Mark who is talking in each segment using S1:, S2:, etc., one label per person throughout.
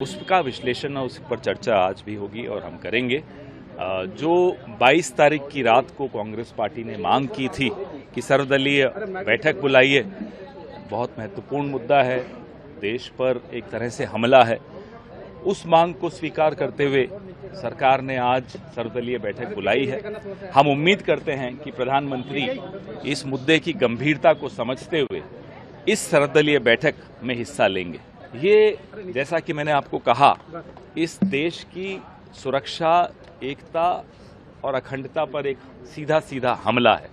S1: उसका विश्लेषण और उस पर चर्चा आज भी होगी और हम करेंगे। जो 22 तारीख की रात को कांग्रेस पार्टी ने मांग की थी कि सर्वदलीय बैठक बुलाइए, बहुत महत्वपूर्ण मुद्दा है, देश पर एक तरह से हमला है। उस मांग को स्वीकार करते हुए सरकार ने आज सर्वदलीय बैठक बुलाई है। हम उम्मीद करते हैं कि प्रधानमंत्री इस मुद्दे की गंभीरता को समझते हुए इस सर्वदलीय बैठक में हिस्सा लेंगे। ये जैसा कि मैंने आपको कहा, इस देश की सुरक्षा, एकता और अखंडता पर एक सीधा सीधा हमला है।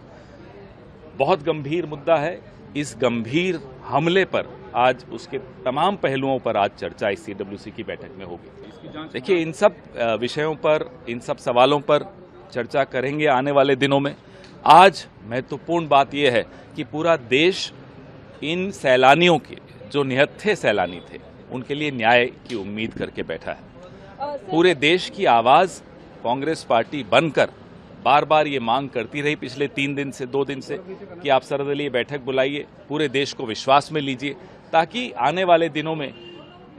S1: बहुत गंभीर मुद्दा है। इस गंभीर हमले पर आज उसके तमाम पहलुओं पर आज चर्चा इस सीडब्ल्यूसी की बैठक में होगी। देखिए, इन सब विषयों पर, इन सब सवालों पर चर्चा करेंगे आने वाले दिनों में। आज महत्वपूर्ण बात यह है कि पूरा देश इन सैलानियों के, जो निहत्थे सैलानी थे, उनके लिए न्याय की उम्मीद करके बैठा है। पूरे देश की आवाज कांग्रेस पार्टी बनकर बार बार ये मांग करती रही पिछले 3 दिन से, 2 दिन से, कि आप सर्वदलीय बैठक बुलाइए, पूरे देश को विश्वास में लीजिए, ताकि आने वाले दिनों में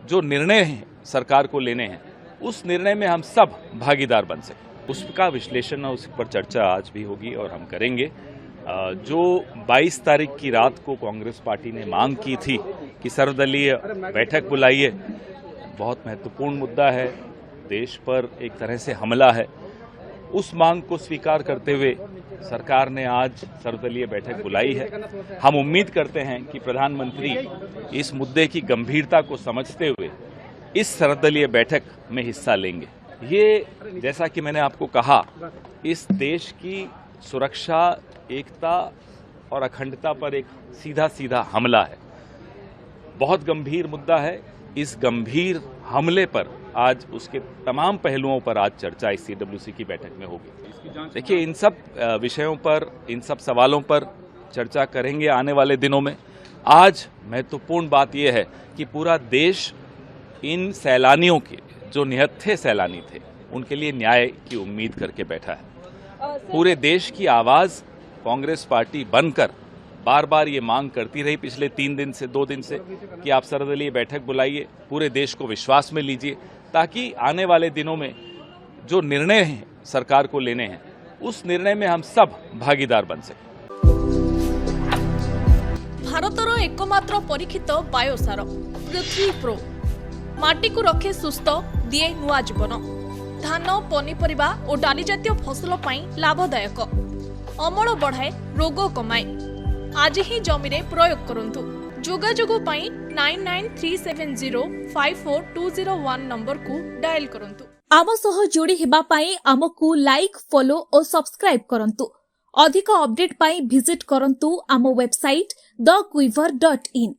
S1: जो निर्णय हैं सरकार को लेने हैं, उस निर्णय में हम सब भागीदार बन सकें। उसका विश्लेषण और उस पर चर्चा आज भी होगी और हम करेंगे। जो 22 तारीख की रात को कांग्रेस पार्टी ने मांग की थी कि सर्वदलीय बैठक बुलाइए, बहुत महत्वपूर्ण मुद्दा है, देश पर एक तरह से हमला है। उस मांग को स्वीकार करते हुए सरकार ने आज सर्वदलीय बैठक बुलाई है। हम उम्मीद करते हैं कि प्रधानमंत्री इस मुद्दे की गंभीरता को समझते हुए इस सर्वदलीय बैठक में हिस्सा लेंगे। ये जैसा कि मैंने आपको कहा, इस देश की सुरक्षा, एकता और अखंडता पर एक सीधा सीधा हमला है। बहुत गंभीर मुद्दा है। इस गंभीर हमले पर आज उसके तमाम पहलुओं पर आज चर्चा इस सीडब्ल्यूसी की बैठक में होगी। देखिए, इन सब विषयों पर, इन सब सवालों पर चर्चा करेंगे आने वाले दिनों में। आज महत्वपूर्ण बात यह है कि पूरा देश इन सैलानियों के, जो निहत्थे सैलानी थे, उनके लिए न्याय की उम्मीद करके बैठा है। पूरे देश की आवाज कांग्रेस पार्टी बनकर बार बार ये मांग करती रही पिछले 3 दिन से, 2 दिन से, कि आप सर्वदलीय बैठक बुलाइए, पूरे देश को विश्वास में लीजिए, ताकि आने वाले दिनों में जो निर्णय हैं सरकार को लेने हैं, उस निर्णय में हम सब भागीदार बन सकें।
S2: भारतर एकमात्र परीक्षित बायोसार पृथ्वी प्रो माटी को रखे सुस्थ, दिए नुआ जीवन। धान, पनीपरिबा और डाली जातीय फसल पाई लाभदायक, अमल बढ़ाए, रोग कमाए। आज ही जमी रे प्रयोग करंतु। जोगाजोग पाई 9937054201 नंबर को डायल करंतु। आम सह जोड़ी हेबा पाई आमको लाइक, फॉलो और सब्सक्राइब करंतु। अधिक अपडेट पाई विजिट करंतु आम वेबसाइट thequiver.in।